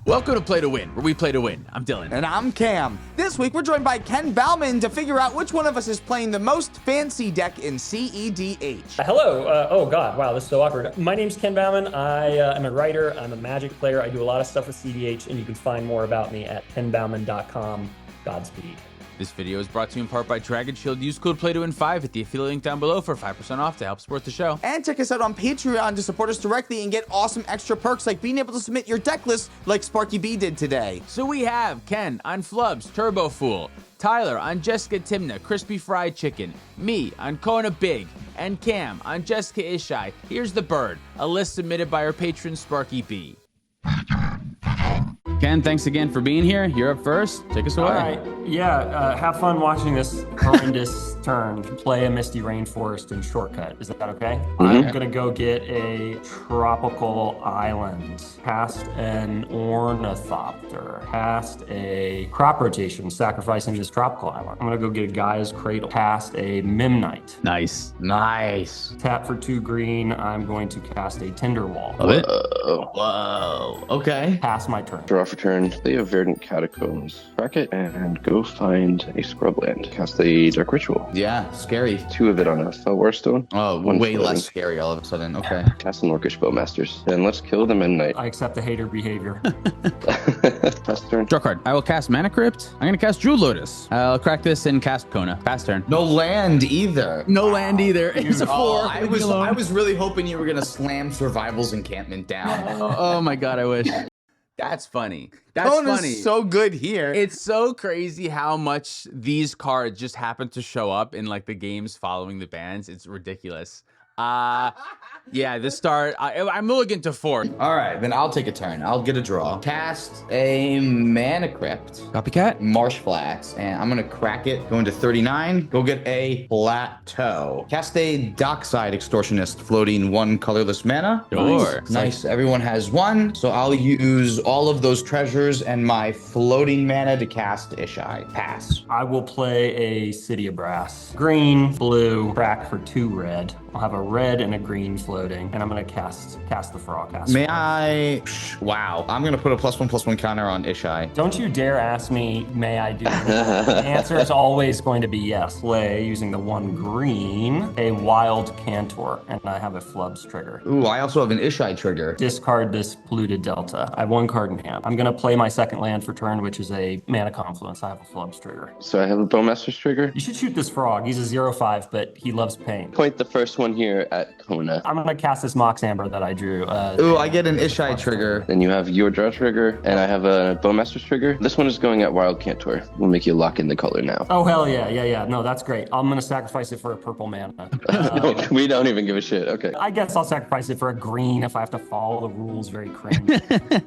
Welcome to Play to Win, where we play to win. I'm Dylan. And I'm Cam. This week, we're joined by Ken Baumann to figure out which one of us is playing the most fancy deck in cEDH. Hello. Oh, God. Wow, this is so awkward. My name's Ken Baumann. I am a writer. I'm a Magic player. I do a lot of stuff with cEDH, and you can find more about me at kenbaumann.com. Godspeed. This video is brought to you in part by Dragon Shield. Use code PLAYTOWIN5 at the affiliate link down below for 5% off to help support the show. And check us out on Patreon to support us directly and get awesome extra perks like being able to submit your deck list like Sparky B did today. So we have Ken on FLUBS, Turbo Fool, Tyler on JESKA TYMNA, Crispy Fried Chicken, me on KONA Big, and Cam on JESKA ISHAI. Here's the bird, a list submitted by our patron Sparky B. Ken, thanks again for being here. You're up first. Take us away. All right. Yeah, have fun watching this horrendous turn. Play a Misty Rainforest and Shortcut. Is that okay? I'm going to go get a tropical island. Cast an Ornithopter. Cast a crop rotation, sacrificing this tropical island. I'm going to go get a Gaia's Cradle. Cast a Memnite. Nice. Nice. Tap for 2 green. I'm going to cast a Tinderwall. Love it. Whoa. Okay. Pass my turn. Draw for turn, play a Verdant Catacombs, crack it, and go find a scrubland. Cast a Dark Ritual. Yeah, scary. 2 of it on a Warstone. Oh, One way floating. less scary all of a sudden. Okay. Cast an Orcish Bowmasters. And let's kill the Midnight. I accept the hater behavior. Pass turn. Draw card. I will cast Mana Crypt. I'm going to cast Jewel Lotus. I'll crack this and cast Kona. Pass turn. No land either. No land either. It's a 4. Oh, I was really hoping you were gonna slam Survival's Encampment down. Oh my god, I wish. That's funny. That's Kona's funny. so good here. It's so crazy how much these cards just happen to show up in like the games following the bans. It's ridiculous. Yeah, this start, I'm mulligan to 4. All right, then I'll take a turn. I'll get a draw. Cast a Mana Crypt. Copycat? Marsh Flax, and I'm gonna crack it. Go into 39. Go get a Plateau. Cast a Dockside Extortionist, floating 1 colorless mana. Sure. Nice. Everyone has 1, so I'll use all of those treasures and my floating mana to cast Ishai. Pass. I will play a City of Brass. Green, blue, crack for 2 red. I'll have a red and a green floating, and I'm gonna cast the frog. May I? Wow. I'm gonna put a +1/+1 counter on Ishai. Don't you dare ask me, may I do that? The answer is always going to be yes. Play using the 1 green, a Wild Cantor, and I have a FLUBS trigger. Ooh, I also have an Ishai trigger. Discard this Polluted Delta. I have 1 card in hand. I'm gonna play my second land for turn, which is a Mana Confluence. I have a FLUBS trigger. So I have a Bowmaster's trigger. You should shoot this frog. He's a 0/5, but he loves pain. Point the first one here at Kona. I'm gonna cast this Mox Amber that I drew. Ooh, I get an Ishai trigger. Then you have your draw trigger, and I have a Bowmaster's trigger. This one is going at Wild Cantor. We'll make you lock in the color now. Oh, hell yeah. No, that's great. I'm going to sacrifice it for a purple mana. No, we don't even give a shit. Okay. I guess I'll sacrifice it for a green if I have to follow the rules very cringe.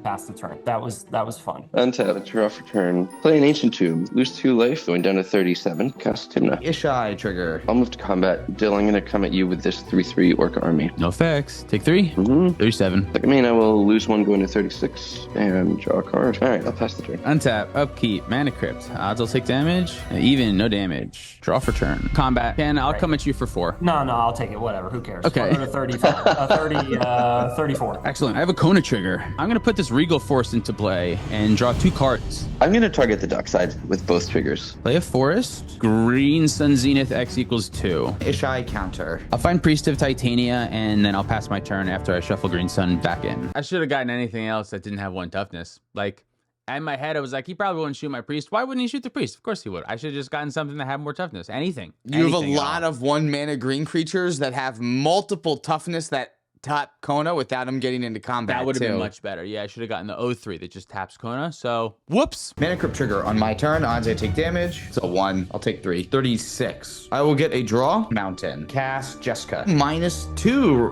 Pass the turn. That was fun. Untap, draw for turn. Play an Ancient Tomb. Lose 2 life, going down to 37. Cast TYMNA. Ishai trigger. I'll move to combat. Dill, I'm going to come at you with this 3/3 Orca army. No effects. Take 3. 37. Second main, I will lose 1 going to 36 and draw a card. All right, I'll pass the turn. Untap, upkeep, Mana Crypt. Odds will take damage. Even, no damage. Draw for turn. Combat. Ken, I'll come at you for 4. No, I'll take it. Whatever. Who cares? Okay. I'll go to 35. 34. Excellent. I have a Kona trigger. I'm going to put this Regal Force into play and draw 2 cards. I'm going to target the Dockside with both triggers. Play a Forest. Green Sun Zenith X equals 2. Ishai counter. I'll find Priest of Titania, and then I'll pass my turn after I shuffle Green Sun back in. I should have gotten anything else that didn't have 1 toughness. Like, in my head, I was like, he probably wouldn't shoot my Priest. Why wouldn't he shoot the Priest? Of course he would. I should have just gotten something that had more toughness. Anything. You have a Anything at lot all. of 1 mana green creatures that have multiple toughness that tap Kona without him getting into combat. That would have been too. much better. Yeah, I should have gotten the 0/3 that just taps Kona. So, whoops. Mana Crypt trigger on my turn. Odds I take damage. It's a 1. I'll take 3. 36. I will get a draw. Mountain. Cast JESKA. -2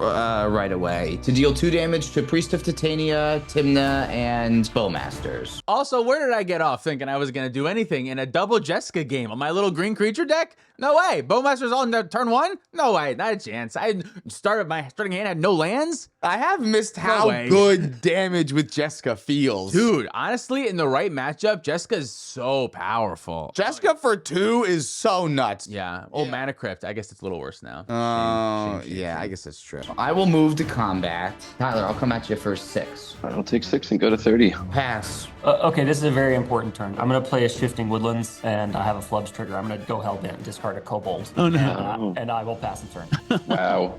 right away to deal 2 damage to Priest of Titania, TYMNA, and Bowmasters. Also, where did I get off thinking I was going to do anything in a double JESKA game on my little green creature deck? No way. Bowmasters all in turn 1? No way. Not a chance. I starting hand had no lands? I have missed how way. good damage with JESKA feels. Dude, honestly, in the right matchup, JESKA is so powerful. JESKA for 2 is so nuts. Yeah. Oh, Mana Crypt. I guess it's a little worse now. Yeah, I guess that's true. I will move to combat. Tyler, I'll come at you for 6. I'll take 6 and go to 30. Pass. Okay, this is a very important turn. I'm going to play a Shifting Woodlands, and I have a FLUBS trigger. I'm going to go Hellbent, discard a Kobold. Oh, no. And I will pass the turn. Wow.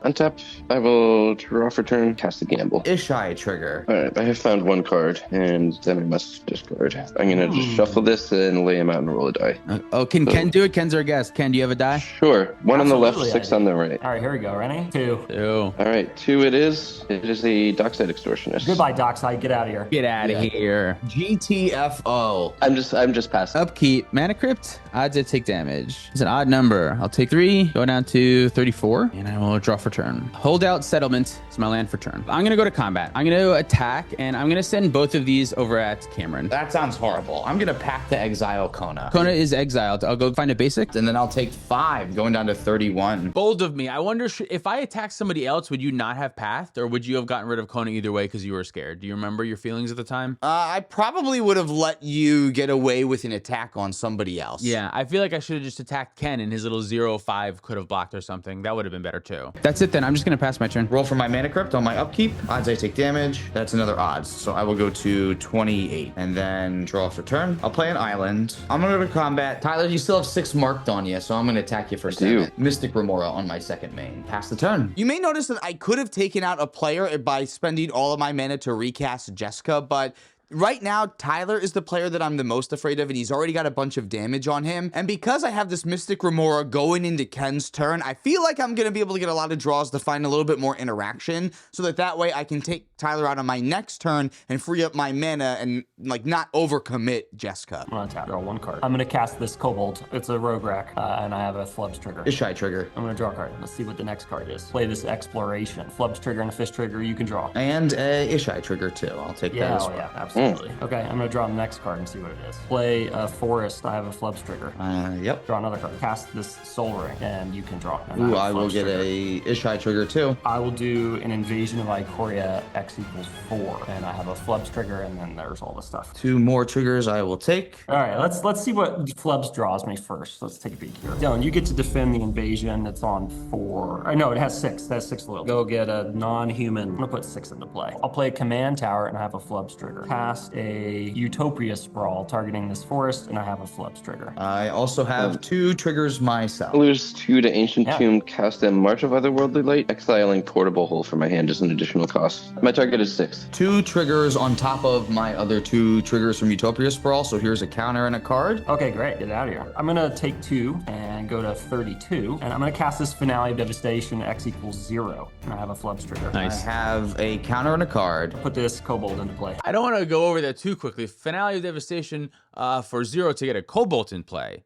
Untap, I will draw for turn, cast a gamble. ISHAI trigger. All right, I have found 1 card, and then I must discard. I'm going to just shuffle this and lay him out and roll a die. Oh, can Ken do it? Ken's our guest. Ken, do you have a die? Sure. 1 on the left, Absolutely, 6 I on do. the right. All right, here we go. Ready? 2. Ew. All right, 2 it is. It is a Dockside Extortionist. Goodbye, Dockside. Get out of here. Get out of here. GTFO. I'm just passing. Upkeep. Mana Crypt. Odds I take damage. It's an odd number. I'll take 3. Go down to 34. And I will draw for turn. Holdout Settlement is my land for turn. I'm going to go to combat. I'm going to attack. And I'm going to send both of these over at Cameron. That sounds horrible. I'm gonna pack to exile Kona. Kona is exiled. I'll go find a basic. And then I'll take 5, going down to 31. Bold of me. I wonder if I attacked somebody else, would you not have pathed, or would you have gotten rid of Kona either way because you were scared? Do you remember your feelings at the time? I probably would have let you get away with an attack on somebody else. Yeah, I feel like I should have just attacked Ken and his little 0/5 could have blocked or something. That would have been better too. That's it then. I'm just going to pass my turn. Roll for my Mana Crypt on my upkeep. Odds I take damage. That's another odds. So I will go to 28 and then draw for turn. I'll play an island. I'm gonna go to combat. Tyler, you still have 6 marked on you, so I'm gonna attack you for 7. Mystic Remora on my second main. Pass the turn. You may notice that I could have taken out a player by spending all of my mana to recast JESKA, but right now, Tyler is the player that I'm the most afraid of, and he's already got a bunch of damage on him. And because I have this Mystic Remora going into Ken's turn, I feel like I'm going to be able to get a lot of draws to find a little bit more interaction, so that way I can take Tyler out on my next turn and free up my mana and, like, not overcommit JESKA. I'm going to tap, draw 1 card. I'm going to cast this Kobold. It's a Rogue Rack, and I have a FLUBS trigger. ISHAI trigger. I'm going to draw a card. Let's see what the next card is. Play this Exploration. FLUBS trigger and a Fish trigger. You can draw. And a ISHAI trigger too. I'll take that as well. Yeah, absolutely. Okay, I'm gonna draw the next card and see what it is. Play a Forest. I have a FLUBS trigger. Yep. Draw another card. Cast this Soul Ring, and you can draw. And Ooh, have I will FLUBS get trigger. a ISHAI trigger too. I will do an Invasion of Ikoria X equals 4, and I have a FLUBS trigger, and then there's all the stuff. 2 more triggers I will take. All right, let's see what FLUBS draws me first. Let's take a peek here. Dylan, you get to defend the invasion. It's on 4. Or no, it has 6. It has 6 loyalty. Go get a non-human. I'm gonna put 6 into play. I'll play a Command Tower, and I have a FLUBS trigger. Cast a Utopia Sprawl targeting this forest, and I have a FLUBS trigger. I also have 2 triggers myself. Lose 2 to Ancient Yeah. Tomb, cast a March of Otherworldly Light, exiling Portable Hole for my hand as an additional cost. My target is 6. 2 triggers on top of my other 2 triggers from Utopia Sprawl. So here's a counter and a card. Okay, great. Get out of here. I'm gonna take 2 and go to 32, and I'm gonna cast this Finale of Devastation X equals 0, and I have a FLUBS trigger. Nice. I have a counter and a card. Put this Kobold into play. I don't want to go over that too quickly. Finale of Devastation for 0 to get a Cobalt in play.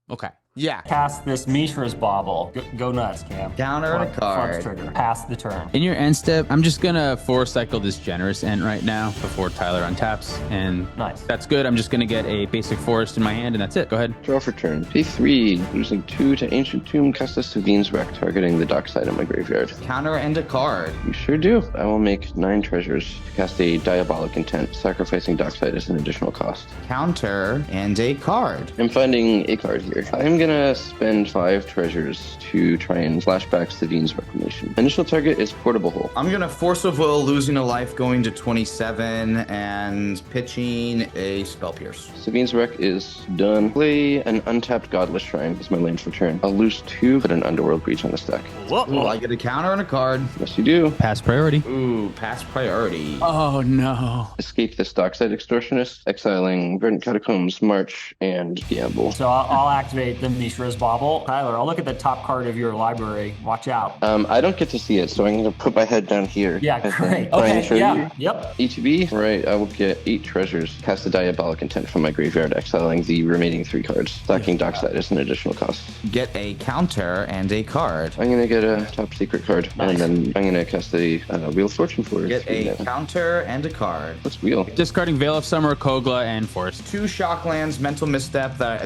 Okay. Yeah. Cast this Mishra's Bauble. Go nuts, Cam. Counter and a card. FLUBS trigger. Pass the turn. In your end step, I'm just going to 4-cycle this Generous Ent right now before Tyler untaps. And Nice. that's good. I'm just going to get a basic Forest in my hand, and that's it. Go ahead. Draw for turn. Pay 3, losing 2 to Ancient Tomb, cast a Savine's Wreck, targeting the dockside of my graveyard. Counter and a card. You sure do. I will make 9 treasures to cast a Diabolic Intent, sacrificing dockside as an additional cost. Counter and a card. I'm finding a card here. I'm gonna spend 5 treasures to try and flashback Savine's Reclamation. Initial target is Portable Hole. I'm gonna Force of Will, losing a life, going to 27, and pitching a Spell Pierce. Savine's Wreck is done. Play an Untapped Godless Shrine as my land for turn. I'll lose 2, put an Underworld Breach on the stack. Ooh, I get a counter and a card. Yes, you do. Pass priority. Ooh, pass priority. Oh, no. Escape this Dockside Extortionist, exiling Verdant Catacombs, March, and Gamble. So I'll activate the Mishra's Bauble. Tyler, I'll look at the top card of your library. Watch out. I don't get to see it, so I'm going to put my head down here. Yeah, and then great. try and Okay, show yeah, you. yep. ETB, right, I will get 8 treasures, cast a Diabolic Intent from my graveyard, exiling the remaining 3 cards, stacking Dockside as an additional cost. Get a counter and a card. I'm going to get a Top Secret card, Nice. and then I'm going to cast the Wheel of Fortune for it. Get a counter and a card. What's Wheel? Discarding Veil of Summer, Kogla, and Forest. 2 Shocklands, Mental Misstep. I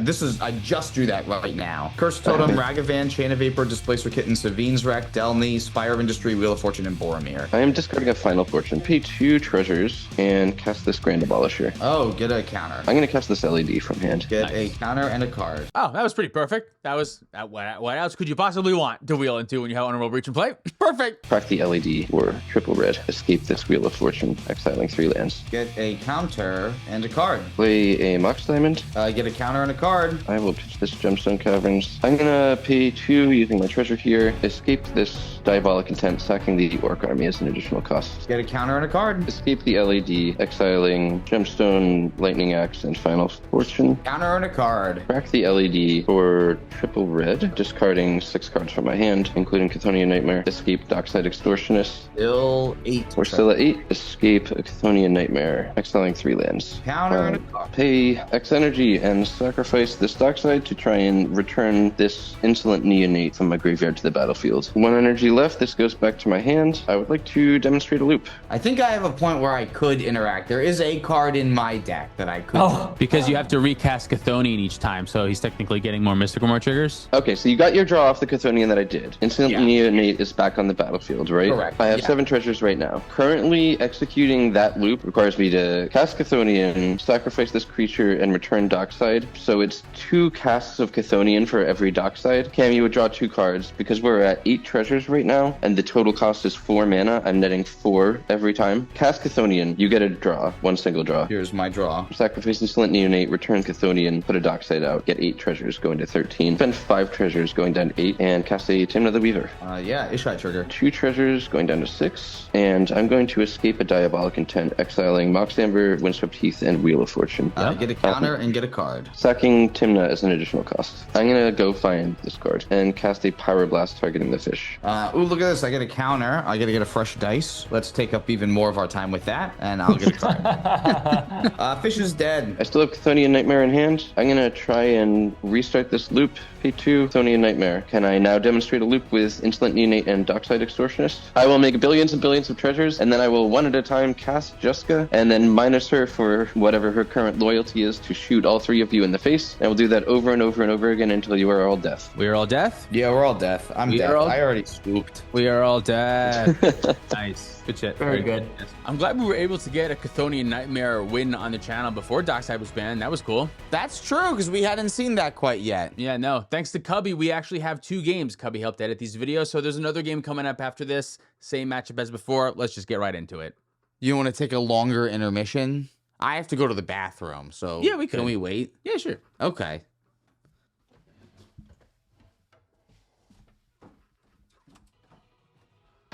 just drew that right now. Curse Totem, Ragavan, Chain of Vapor, Displacer Kitten, Savine's Wreck, Delny, Spire of Industry, Wheel of Fortune, and Boromir. I am discarding a Final Fortune. Pay 2 treasures and cast this Grand Abolisher. Oh, get a counter. I'm going to cast this LED from hand. Get a counter and a card. Oh, that was pretty perfect. That was what else could you possibly want to wheel into when you have Honorable Breach and play? Perfect. Crack the LED or triple red. Escape this Wheel of Fortune, exiling 3 lands. Get a counter and a card. Play a Mox Diamond. Get a counter and a card. I will pitch this Gemstone Caverns. I'm gonna pay 2 using my treasure here. Escape this Diabolic Intent, sacking the Orc Army as an additional cost. Get a counter and a card. Escape the LED, exiling Gemstone, Lightning Axe, and Final Fortune. Counter and a card. Crack the LED for triple red, discarding 6 cards from my hand, including Chthonian Nightmare. Escape Dockside Extortionist. Still 8. We're still at 8. Escape Chthonian Nightmare, exiling 3 lands. Counter and a card. Pay X energy and sacrifice this Dockside to try and return this Insolent Neonate from my graveyard to the battlefield. 1 energy left. This goes back to my hand. I would like to demonstrate a loop. I think I have a point where I could interact. There is a card in my deck that I could. Because you have to recast Chthonian each time, so he's technically getting more Mystical More triggers. Okay, so you got your draw off the Chthonian that I did. Insolent Neonate is back on the battlefield, right? Correct. I have 7 treasures right now. Currently executing that loop requires me to cast Chthonian, sacrifice this creature, and return Dockside. So it's 2 casts of Chthonian for every Dockside. Cam, you would draw 2 cards. Because we're at 8 treasures right now, and the total cost is 4 mana, I'm netting 4 every time. Cast Chthonian, you get a draw. 1 single draw. Here's my draw. Sacrifice Insolent Neonate, return Chthonian, put a Dockside out, get 8 treasures, going to 13. Spend 5 treasures, going down to 8, and cast a TYMNA the Weaver. Yeah, ISHAI trigger. 2 treasures, going down to 6, and I'm going to escape a Diabolic Intent, exiling Mox Amber, Windswept Heath, and Wheel of Fortune. Get a counter and get a card. Sacking TYMNA as an additional cost. I'm gonna go find this card and cast a Pyroblast targeting the fish. Ooh, look at this. I get a counter. I gotta get a fresh dice. Let's take up even more of our time with that, and I'll get a card. Fish is dead. I still have Chthonian Nightmare in hand. I'm gonna try and restart this loop. Pay 2, Chthonian Nightmare. Can I now demonstrate a loop with Insolent Neonate and Dockside Extortionist? I will make billions and billions of treasures, and then I will one at a time cast JESKA, and then minus her for whatever her current loyalty is to shoot all 3 of you in the face. And we'll do that over and over and over again until you are all death. We are all death? Yeah, we're all death. I'm We death. are all- I already scooped. We are all dead. Nice. Good shit. Very good. Yes. I'm glad we were able to get a Chthonian Nightmare win on the channel before Dockside was banned. That was cool. That's true, because we hadn't seen that quite yet. Yeah, no. Thanks to Cubby, we actually have 2 games. Cubby helped edit these videos, so there's another game coming up after this. Same matchup as before. Let's just get right into it. You want to take a longer intermission? I have to go to the bathroom, so Yeah, we could. Can we wait? Yeah, sure. Okay.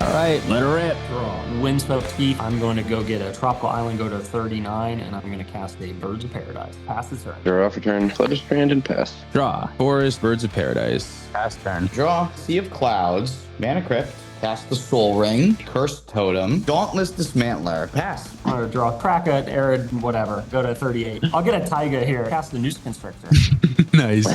All right, let her rip. Draw. Windswept Heath. I'm going to go get a Tropical Island, go to 39, and I'm going to cast a Birds of Paradise. Pass the turn. Draw off, return, Flood Strand, and pass. Draw. Forest, Birds of Paradise. Pass turn. Draw. Sea of Clouds. Mana Crypt. Cast the Soul Ring. Cursed Totem. Dauntless Dismantler. Pass. I'm going to draw Kraka, Arid, whatever. Go to 38. I'll get a Taiga here. Cast the Noose Constrictor. Nice.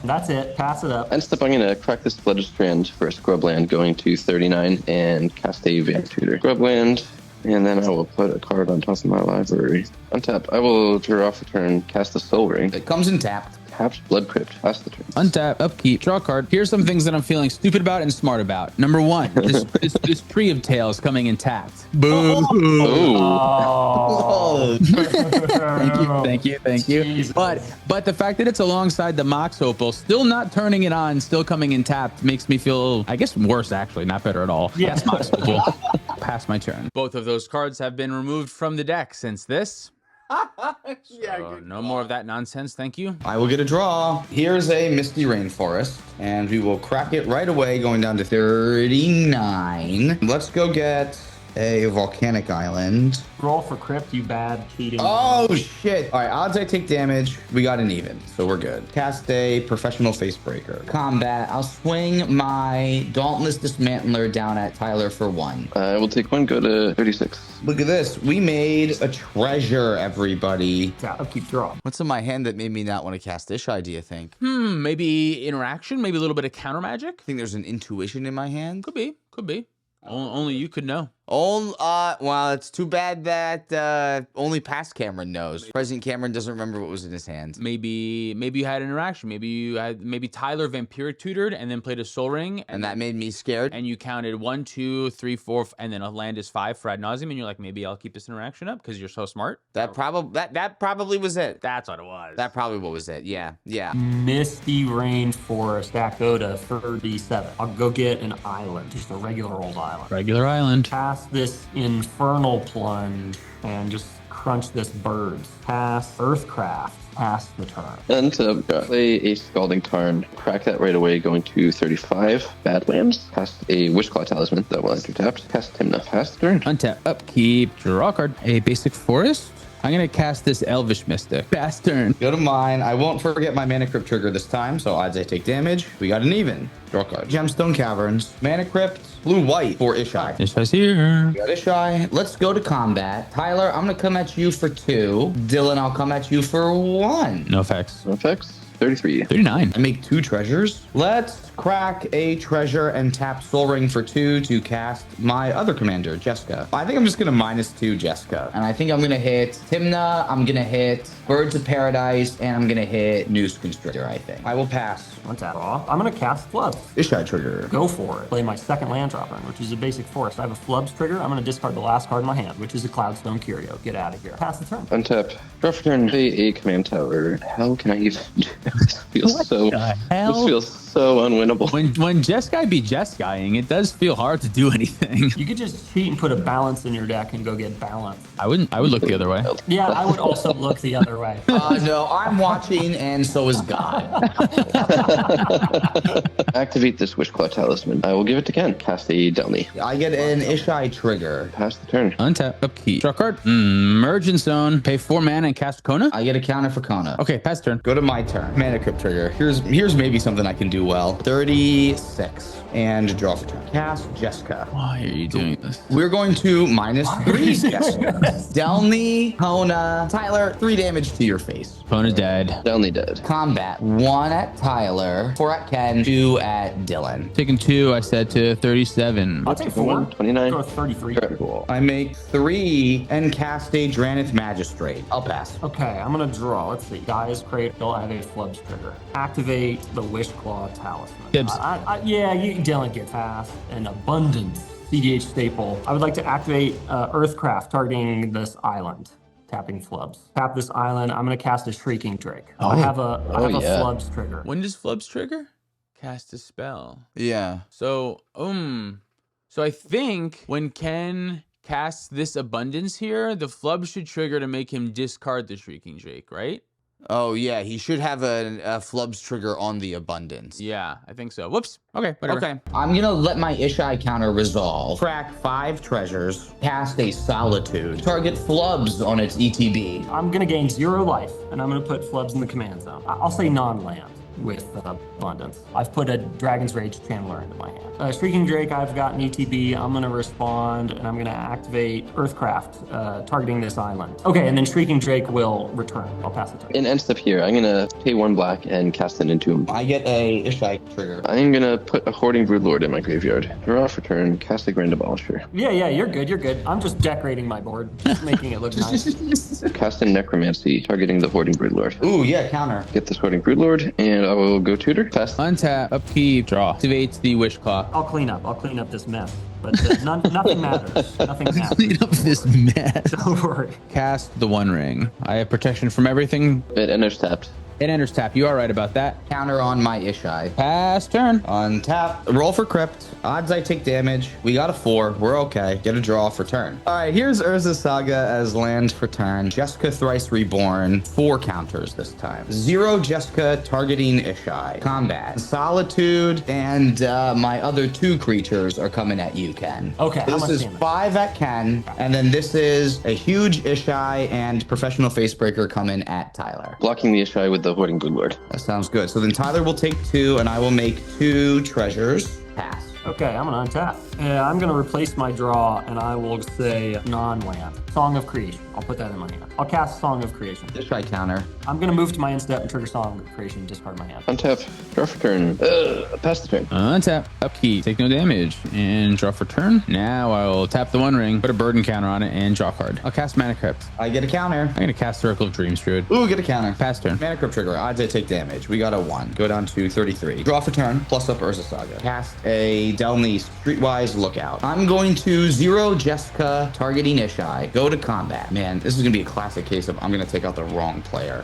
That's it. Pass it up. And step, I'm gonna crack this Flood Strand for a Scrubland, going to 39, and cast a Vamp Tutor. Scrubland, and then I will put a card on top of my library. Untap. I will draw off a turn, cast the Soul Ring. It comes in tapped. Taps Blood Crypt. Pass the turn. Untap, upkeep, draw a card. Here's some things that I'm feeling stupid about and smart about. Number 1, this tree of tails coming in tapped. Boom. Oh. Thank you. Jesus. But the fact that it's alongside the Mox Opal, still not turning it on, still coming in tapped, makes me feel, I guess, worse actually, not better at all. Yeah. That's Mox Opal. Pass my turn. Both of those cards have been removed from the deck since this. So no more of that nonsense, thank you. I will get a draw. Here's a Misty Rainforest, and we will crack it right away, going down to 39. Let's go get a Volcanic Island. Roll for Crypt, you bad cheating. Oh, shit. All right, odds I take damage. We got an even, so we're good. Cast a Professional Facebreaker. Combat. I'll swing my Dauntless Dismantler down at Tyler for 1. I will take 1, go to 36. Look at this. We made a treasure, everybody. Yeah, upkeep, draw. What's in my hand that made me not want to cast ISHAI, do you think? Maybe interaction, maybe a little bit of counter magic. I think there's an intuition in my hand. Could be. Only you could know. Well, it's too bad that only past Cameron knows. Present Cameron doesn't remember what was in his hand. Maybe you had an interaction. Maybe Tyler Vampire tutored and then played a Soul Ring, And that made me scared. and you counted 1, 2, 3, 4, and then a land is 5 for ad nauseum, and you're like, maybe I'll keep this interaction up because you're so smart. That probably was it. That's what it was. That probably what was it. Yeah. Misty Rainforest, Dakota, 37. I'll go get an island, just a regular old island. Regular island. Pass this Infernal Plunge and just crunch this birds. Pass Earthcraft. Pass the turn. And play a Scalding Tarn. Crack that right away, going to 35. Badlands. Cast a Wishclaw Talisman that will enter tapped. Cast TYMNA. Pass the turn. Untap, upkeep, draw a card. A basic forest. I'm gonna cast this Elvish Mystic. Fast turn. Go to mine. I won't forget my Mana Crypt trigger this time, so odds I take damage. We got an even. Draw a card. Gemstone Caverns. Mana Crypt. Blue-white for ISHAI. ISHAI's here. We got ISHAI. Let's go to combat. Tyler, I'm gonna come at you for 2. Dylan, I'll come at you for 1. No effects. No effects. 33. 39. I make 2 treasures. Let's crack a treasure and tap Soul Ring for 2 to cast my other commander, JESKA. I think I'm just gonna -2 JESKA. And I think I'm gonna hit TYMNA, I'm gonna hit Birds of Paradise, and I'm gonna hit Noose Constrictor, I think. I will pass. Untap. Draw. I'm going to cast Flubs. ISHAI trigger. Go for it. Play my second land dropper, which is a basic forest. I have a Flubs trigger. I'm going to discard the last card in my hand, which is a Cloudstone Curio. Get out of here. Pass the turn. Untap. Draw for turn. Play a command tower. How can I even do this? Feels so. This feels so unwinnable. When Jeskai be Jeskaiing, it does feel hard to do anything. You could just cheat and put a balance in your deck and go get balance. I would look the other way. Yeah, I would also look the other way. No, I'm watching, and so is God. Activate this Wishclaw Talisman. I will give it to Ken. Cast a Delny. I get an ISHAI trigger. Pass the turn. Untap, upkeep, draw a card. Merge in zone. Pay 4 mana and cast KONA. I get a counter for KONA. Okay, pass turn. Go to my turn. Mana Crypt trigger. Here's maybe something I can do well. 36. And draw for turn. Cast JESKA. Why are you doing this? We're going to -3 JESKA. Delny, KONA. Tyler, 3 damage to your face. Kona's dead. Delny dead. Combat. 1 at Tyler, 4 at Ken, 2 at Dylan. Taking 2, I said to 37. I'll take 4. 29. Go with 33. Cool. I make 3 and cast a Dranith Magistrate. I'll pass. Okay, I'm gonna draw. Let's see. Guy's Cradle. I have a Flubs trigger. Activate the Wishclaw Talisman. Dibs. Dylan gets half. An abundance cEDH staple. I would like to activate Earthcraft targeting this island. Tapping Flubs. Tap this island. I'm gonna cast a Shrieking Drake. I have a yeah. Flubs trigger. When does Flubs trigger? Cast a spell. Yeah. So I think when Ken casts this abundance here, the Flub should trigger to make him discard the Shrieking Drake, right? Oh, yeah. He should have a Flubs trigger on the abundance. Yeah, I think so. Whoops. Okay, whatever. Okay. I'm gonna let my ISHAI counter resolve. Crack 5 treasures. Cast a Solitude. Target Flubs on its ETB. I'm gonna gain 0 life, and I'm gonna put Flubs in the command zone. I'll say non-land with abundance. I've put a Dragon's Rage Channeler into my hand. Shrieking Drake, I've got an ETB. I'm gonna respond, and I'm gonna activate Earthcraft, targeting this island. Okay, and then Shrieking Drake will return. I'll pass it to you. In end step here, I'm gonna pay 1 black and cast an Entomb. I get a ISHAI trigger. I'm gonna put a Hoarding Broodlord in my graveyard. Draw for turn. Cast a Grand Abolisher. Yeah, you're good. You're good. I'm just decorating my board, just making it look nice. Cast a Necromancy, targeting the Hoarding Broodlord. Ooh, yeah, counter. Get this Hoarding Broodlord, and I will go tutor. Pass. Untap, upkeep, draw. Activates the Wishclaw. I'll clean up this mess. But nothing matters. Nothing matters. Clean up this mess. Don't worry. Cast the One Ring. I have protection from everything. It enters tapped. It enters tap. You are right about that. Counter on my ISHAI. Pass turn. On tap. Roll for Crypt. Odds I take damage. We got a 4. We're okay. Get a draw for turn. All right, here's Urza Saga as land for turn. JESKA Thrice Reborn. 4 counters this time. 0 JESKA targeting ISHAI. Combat. Solitude and my other 2 creatures are coming at you, Ken. Okay, how This much is damage? 5 at Ken, and then this is a huge ISHAI and Professional Facebreaker coming at Tyler. Blocking the ISHAI with the Hoarding Broodlord. That sounds good. So then Tyler will take 2, and I will make 2 treasures. Pass. Okay, I'm gonna untap. I'm going to replace my draw, and I will say non-land. Song of Creation. I'll put that in my hand. I'll cast Song of Creation. ISHAI counter. I'm going to move to my end step and trigger Song of Creation, discard my hand. Untap, draw for turn. Pass the turn. Untap, upkeep, take no damage, and draw for turn. Now I will tap the One Ring, put a burden counter on it, and draw a card. I'll cast Mana Crypt. I get a counter. I'm going to cast Circle of Dreams, Druid. Ooh, get a counter. Pass turn. Mana Crypt trigger. Odds I take damage. We got a 1. Go down to 33. Draw for turn. Plus up Urza Saga. Cast a Delny Streetwise Lookout. I'm going to 0 JESKA targeting ISHAI. Go to combat. Man, this is going to be a classic case of I'm going to take out the wrong player.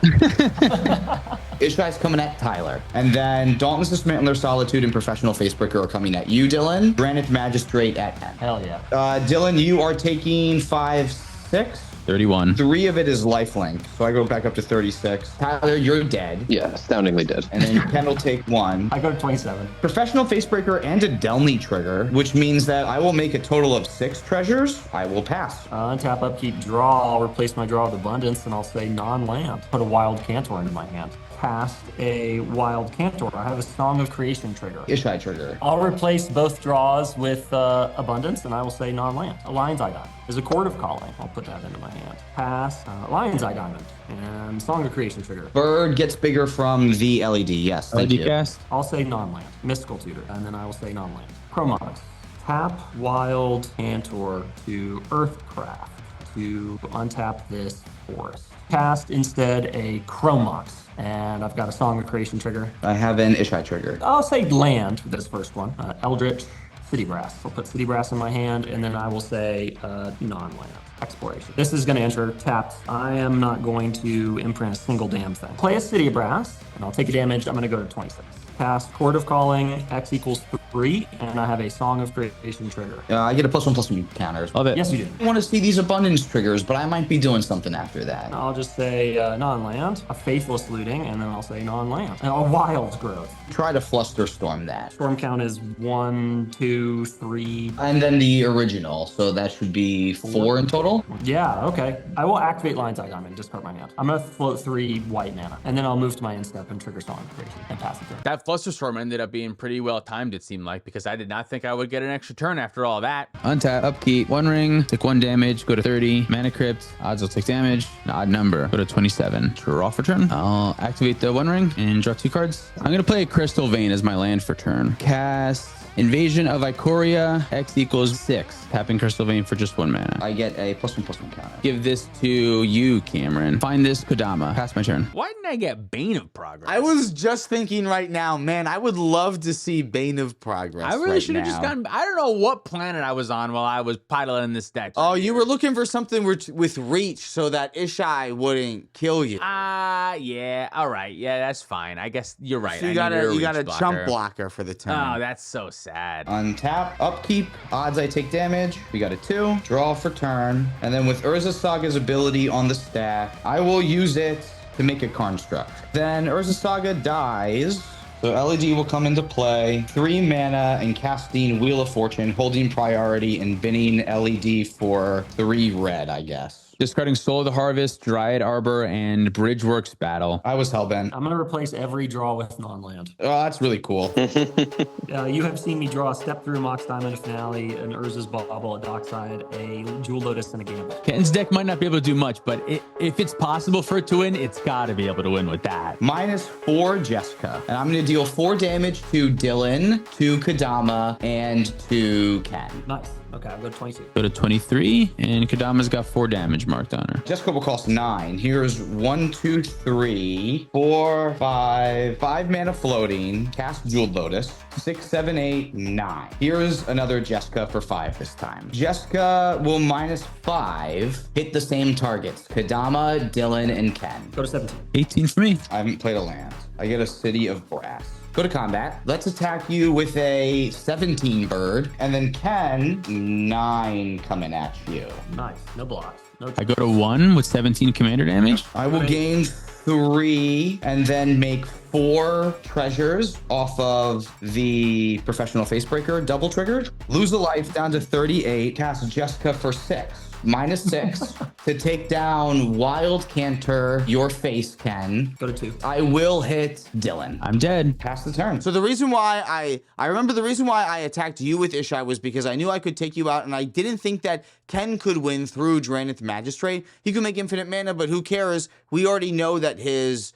ISHAI's coming at Tyler. And then Dauntless Dismantler, Solitude, and Professional Facebreaker are coming at you, Dylan. Granite Magistrate at 10. Hell yeah. Dylan, you are taking 5, 6. 31. 3 of it is lifelink, so I go back up to 36. Tyler, you're dead. Yeah, astoundingly dead. And then Ken will take 1. I go to 27. Professional Facebreaker and a Delny trigger, which means that I will make a total of 6 treasures. I will pass. Untap, upkeep, draw. I'll replace my draw with Abundance, and I'll say non-land. Put a Wild Cantor into my hand. Cast a Wild Cantor. I have a Song of Creation trigger. ISHAI trigger. I'll replace both draws with Abundance, and I will say non-land. A Lion's Eye Diamond is a Chord of Calling. I'll put that into my hand. Pass. Lion's Eye Diamond and Song of Creation trigger. Bird gets bigger from the LED. Yes, thank LED you. cast. I'll say non-land. Mystical Tutor, and then I will say non-land. Chromox. Tap Wild Cantor to Earthcraft to untap this forest. Cast instead a Chromox. And I've got a Song of Creation trigger. I have an ISHAI trigger. I'll say land for this first one. Eldritch, City Brass. I'll put City Brass in my hand, and then I will say non-land. Exploration. This is going to enter tapped. I am not going to imprint a single damn thing. Play a City Brass, and I'll take a damage. I'm going to go to 26. Cast Chord of Calling, X equals 3, and I have a Song of Creation trigger. I get a +1/+1 counters. Love it. Yes, you do. I want to see these abundance triggers, but I might be doing something after that. I'll just say non-land, a Faithless Looting, and then I'll say non-land. And a Wild Growth. Try to flusterstorm that. Storm count is 1, 2, 3. And then the original, so that should be 4 in total. Yeah, okay. I will activate Lion's Eye Diamond, discard my hand. I'm going to float 3 white mana, and then I'll move to my end step and trigger Song of Creation and pass it through. That Flusterstorm ended up being pretty well timed, it seemed like, because I did not think I would get an extra turn after all that. Untap, upkeep, 1 ring, take 1 damage, go to 30. Mana Crypt, odds will take damage, an odd number, go to 27. Draw for turn. I'll activate the 1 ring and draw 2 cards. I'm going to play a Crystal Vein as my land for turn. Cast Invasion of Ikoria, X equals 6. Tapping Crystal Vein for just 1 mana. I get a +1/+1 counter. Give this to you, Cameron. Find this Kodama. Pass my turn. Why didn't I get Bane of Progress? I was just thinking right now, man, I would love to see Bane of Progress. I really right should have just now. gotten. I don't know what planet I was on while I was piloting this deck. Oh, you were looking for something with reach so that ISHAI wouldn't kill you. Yeah. All right. Yeah, that's fine. I guess you're right. So I you needed got a reach blocker. jump blocker for the turn. Oh, that's so sad. Untap, upkeep, odds I take damage. We got a 2. Draw for turn. And then with Urza Saga's ability on the stack, I will use it to make a construct. Then Urza Saga dies. So LED will come into play. 3 mana and casting Wheel of Fortune, holding priority and binning LED for 3 red, I guess. Discarding Soul of the Harvest, Dryad Arbor, and Bridgeworks Battle. I was hellbent. I'm going to replace every draw with non-land. Oh, that's really cool. You have seen me draw a Step Through, Mox Diamond, a Finale, an Urza's Bauble, a Dockside, a Jewel Lotus, and a Gambit. Ken's deck might not be able to do much, but if it's possible for it to win, it's got to be able to win with that. -4 JESKA. And I'm going to deal 4 damage to Dylan, to Kodama, and to Ken. Nice. Okay, I'll go to 22. Go to 23, and Kodama's got 4 damage marked on her. JESKA will cost 9. Here's 1, 2, 3, 4, 5. 5 mana floating. Cast Jeweled Lotus. 6, 7, 8, 9. Here's another JESKA for 5 this time. JESKA will -5 hit the same targets. Kodama, Dylan, and Ken. Go to 17. 18 for me. I haven't played a land. I get a City of Brass. Go to combat. Let's attack you with a 17 bird. And then Ken, 9 coming at you. Nice. No blocks. No. I go to 1 with 17 commander damage. I will gain 3 and then make 4 treasures off of the Professional Facebreaker double triggered. Lose a life down to 38. Cast JESKA for 6. -6 to take down Wild Canter, your face, Ken. Go to 2. I will hit Dylan. I'm dead. Pass the turn. So the reason why I remember the reason why I attacked you with ISHAI was because I knew I could take you out, and I didn't think that Ken could win through Drannith Magistrate. He could make infinite mana, but who cares? We already know that his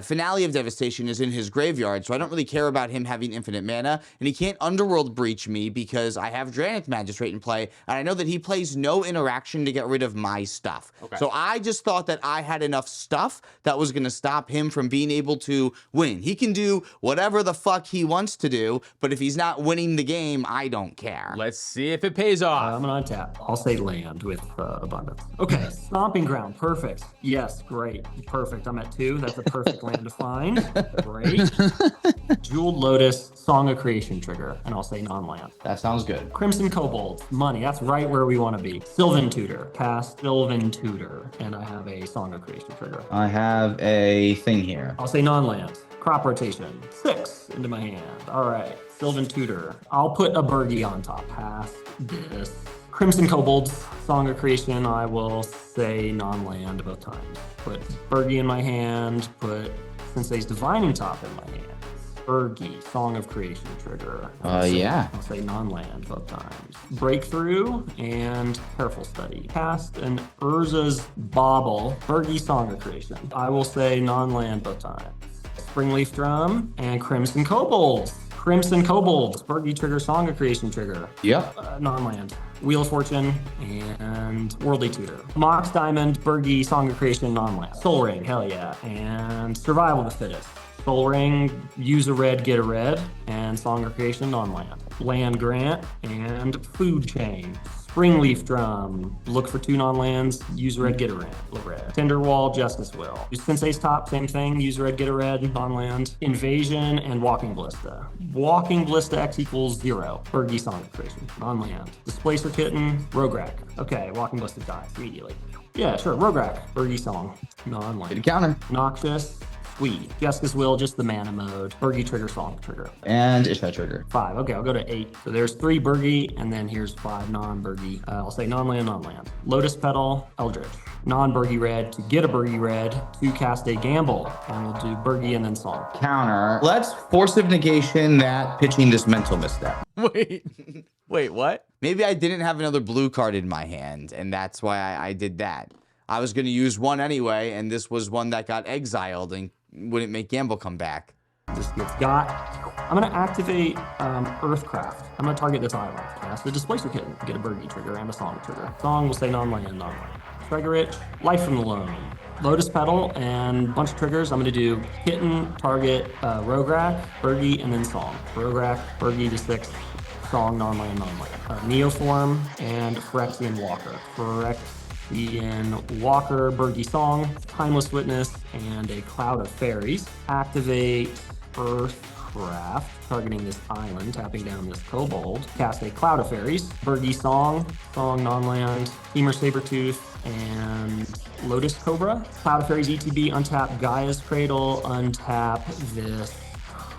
Finale of Devastation is in his graveyard, so I don't really care about him having infinite mana, and he can't Underworld Breach me because I have Drannith Magistrate in play, and I know that he plays no interaction to get rid of my stuff. Okay. So I just thought that I had enough stuff that was going to stop him from being able to win. He can do whatever the fuck he wants to do, but if he's not winning the game, I don't care. Let's see if it pays off. I'm gonna untap. I'll say land with abundance. Okay, Stomping Ground. Perfect. Yes, great. Perfect. I'm at 2. That's a perfect land to find. Great. Jeweled Lotus, Song of Creation trigger, and I'll say non-land. That sounds good. Crimson Kobold, money. That's right where we want to be. Sylvan Tutor. Cast Sylvan Tutor, and I have a Song of Creation trigger. I have a thing here. I'll say non-land. Crop rotation. 6 into my hand. All right. Sylvan Tutor. I'll put a Bergie on top. Pass this. Crimson Kobold, Song of Creation. I will say non-land both times. Put Bergie in my hand. Put Sensei's Divining Top in my hand. Bergie, Song of Creation trigger. Yeah. I'll say non-land both times. Breakthrough and Careful Study. Cast an Urza's Bauble, Bergie, Song of Creation. I will say non-land both times. Springleaf Drum and Crimson Kobold. Crimson Kobold, Bergie trigger, Song of Creation trigger. Yep. Non-land. Wheel of Fortune and Worldly Tutor. Mox Diamond, Bergie, Song of Creation, non-land. Soul Ring, hell yeah. And Survival of the Fittest. Soul Ring, use a red, get a red, and Song of Creation, non-land. Land Grant and Food Chain. Springleaf Drum, look for 2 non-lands, use a red, get a red. Tinderwall, Justice Will. Sensei's Top, same thing, use a red, get a red, non-land. Invasion and Walking Ballista. Walking Ballista X equals 0. Bergie, Song of Creation, non-land. Displacer Kitten, Rograk. Okay, Walking Ballista dies immediately. Yeah, sure, Rograk, Bergie Song, non-land. Good counter. Noxious, Sweet. Jeska's Will, just the mana mode. Bergie trigger, Song trigger. And ISHAI trigger. 5. Okay, I'll go to 8. So there's 3 Bergie, and then here's 5 non-Bergie. I'll say non-land, non-land. Lotus Petal, Eldritch. Non-Bergie red to get a Bergie red to cast a Gamble. And we'll do Bergie and then Song. Counter. Let's Force of Negation that pitching this mental misstep. Wait, what? Maybe I didn't have another blue card in my hand, and that's why I did that. I was going to use one anyway, and this was one that got exiled and wouldn't make Gamble come back. This gets got. I'm going to activate Earthcraft. I'm going to target this island. Cast the Displacer Kitten. Get a Bergie trigger and a Song trigger. Song will say non-land, non-land. Trigger Rich, Life from the Loam. Lotus Petal and a bunch of triggers. I'm going to do Kitten, target Rograk, Bergie, and then Song. Rograk, Bergie to 6. Song, non-land, non-land. Neoform and Phyrexian Walker. Phyrexian Walker, Bergie Song, Timeless Witness, and a Cloud of Fairies. Activate Earthcraft, targeting this island, tapping down this kobold. Cast a Cloud of Fairies, Bergie Song, Song non-land, Femur Sabertooth, and Lotus Cobra. Cloud of Fairies ETB, untap Gaia's Cradle, untap this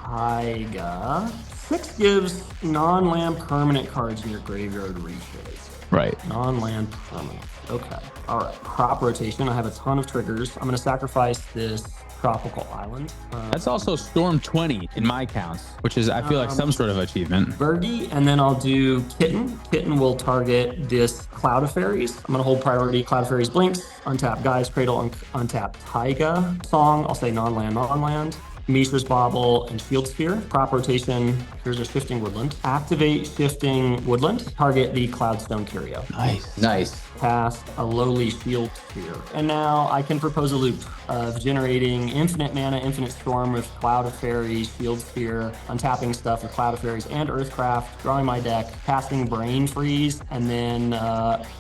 Taiga. 6 gives non-land permanent cards in your graveyard reshape. Right. Non-land permanent. Okay. All right. Crop rotation. I have a ton of triggers. I'm going to sacrifice this tropical island. That's also Storm 20 in my counts, which is, I feel like, some sort of achievement. Bergie, and then I'll do Kitten. Kitten will target this Cloud of Fairies. I'm going to hold priority. Cloud of Fairies blinks. Untap Gaia's Cradle. Untap Taiga. Song, I'll say non-land, non-land. Mishra's Bauble and Shield Sphere. Crop rotation, here's a Shifting Woodland. Activate Shifting Woodland. Target the Cloudstone Curio. Nice. Cast a Lowly Shield Sphere. And now I can propose a loop of generating infinite mana, Infinite Storm with Cloud of Fairies, Shield Sphere, untapping stuff with Cloud of Fairies and Earthcraft, drawing my deck, casting Brain Freeze, and then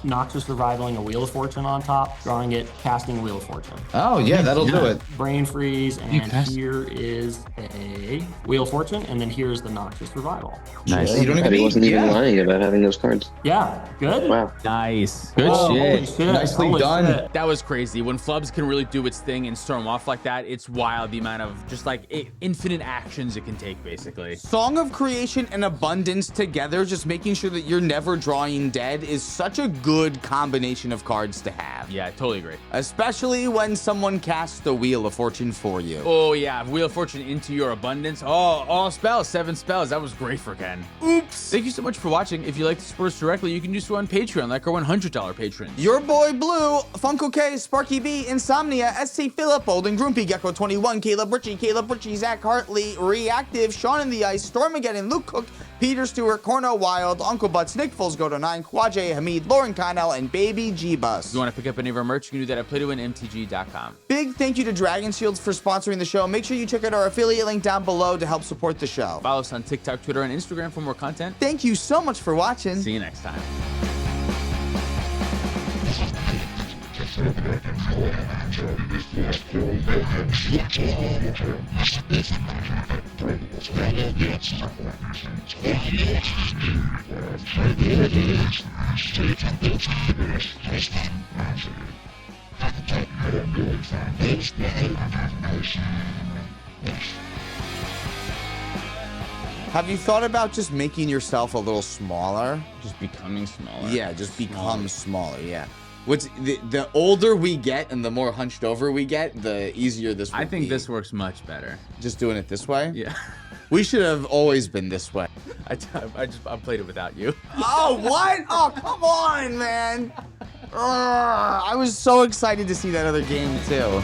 Noxious Revivaling a Wheel of Fortune on top, drawing it, casting Wheel of Fortune. Oh, yeah, that'll do it. Brain Freeze, and here is a Wheel of Fortune, and then here's the Noxious Revival. Nice. You don't even He wasn't even yeah. lying about having those cards. Yeah, good. Wow. Nice. Good Oh, holy shit. shit. Nicely Holy done. shit. That was crazy. When Flubs can really do its thing and storm off like that, it's wild the amount of just like infinite actions it can take, basically. Song of Creation and Abundance together, just making sure that you're never drawing dead, is such a good combination of cards to have. Yeah, I totally agree. Especially when someone casts the Wheel of Fortune for you. Oh yeah, Wheel of Fortune into your abundance. Oh, all spells, 7 spells. That was great for Ken. Oops. Thank you so much for watching. If you like to support us directly, you can do so on Patreon, like our $100 patrons. Your boy Blue, Funko K, Sparky B, Insomnia, SC Phillip, Olden Grumpy, Gecko 21, Caleb Richie, Zach Hartley, Reactive, Sean in the Ice, Stormageddon, Luke Cook, Peter Stewart, Corno Wild, Uncle Butts, Nick Foles, Go to 9, Quajay Hamid, Lauren Connell, and Baby G-Bus. If you want to pick up any of our merch, you can do that at playtowinmtg.com. Big thank you to Dragon Shields for sponsoring the show. Make sure you check out our affiliate link down below to help support the show. Follow us on TikTok, Twitter, and Instagram for more content. Thank you so much for watching. See you next time. Have you thought about just making yourself a little smaller? Just becoming smaller. Yeah, just become smaller, yeah. What's the older we get and the more hunched over we get, the easier this will I think be. this works much better. Just doing it this way? Yeah. We should have always been this way. I played it without you. Oh, what? Oh, come on, man. I was so excited to see that other game, too.